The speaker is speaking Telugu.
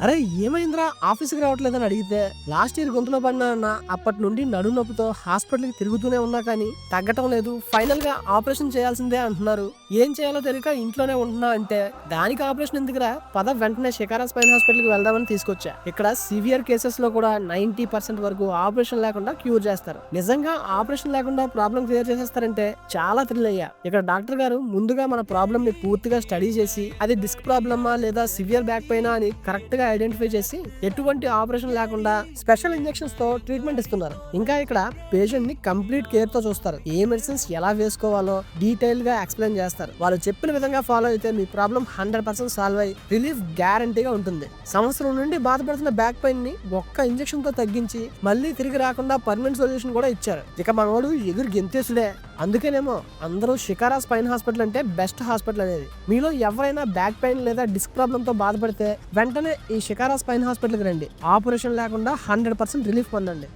అరే ఏమైందిరా ఆఫీస్కి రావట్లేదని అడిగితే లాస్ట్ ఇయర్ గొంతులో పడినా అన్న అప్పటి నుండి నడుము నొప్పితో హాస్పిటల్కి తిరుగుతూనే ఉన్నా కానీ తగ్గటం లేదు, ఫైనల్ గా ఆపరేషన్ చేయాల్సిందే అంటున్నారు. ఏం చేయాలో తెలియక ఇంట్లోనే ఉంటున్నా అంటే దానికి ఆపరేషన్ ఎందుకురా, పద వెంటనే షికారా స్పైన్ హాస్పిటల్కి వెళ్దామని తీసుకొచ్చా. ఇక్కడ సివియర్ కేసెస్ లో కూడా 90% వరకు ఆపరేషన్ లేకుండా క్యూర్ చేస్తారు. నిజంగా ఆపరేషన్ లేకుండా ప్రాబ్లం క్లియర్ చేసేస్తారంటే చాలా థ్రిల్ అయ్యా. ఇక్కడ డాక్టర్ గారు ముందుగా మన ప్రాబ్లమ్ ని పూర్తిగా స్టడీ చేసి అది డిస్క్ ప్రాబ్లమా లేదా సివియర్ బ్యాక్ పెయిన్ అని కరెక్ట్ గా ఐడెంటిఫై చేసి ఎటువంటి ఆపరేషన్ లేకుండా స్పెషల్ ఇంజెక్షన్స్ తో ట్రీట్మెంట్ ఇస్తున్నారు. ఇంకా ఇక్కడ పేషెంట్ ని కంప్లీట్ కేర్ తో చూస్తారు. ఏ మెడిసిన్స్ ఎలా వేసుకోవాలో డీటెయిల్ గా ఎక్స్ప్లెయిన్ చేస్తారు. వాళ్ళు చెప్పిన విధంగా ఫాలో అయితే మీ ప్రాబ్లం 100% సాల్వ్ అయ్యి రిలీఫ్ గ్యారంటీగా ఉంటుంది. సంవత్సరం నుండి బాధపడుతున్న బ్యాక్ పెయిన్ ని ఒక్క ఇంజెక్షన్ తో తగ్గించి మళ్ళీ తిరిగి రాకుండా పర్మనెంట్ సొల్యూషన్ కూడా ఇచ్చారు. ఇక మనవాడు ఎదురు గెంతేసుడే. అందుకేనేమో అందరూ షికారా స్పైన్ హాస్పిటల్ అంటే బెస్ట్ హాస్పిటల్ అనేది. మీలో ఎవరైనా బ్యాక్ పెయిన్ లేదా డిస్క్ ప్రాబ్లమ్ తో బాధపడితే వెంటనే ఈ షికారా స్పైన్ హాస్పిటల్కి రండి. ఆపరేషన్ లేకుండా 100% రిలీఫ్ పొందండి.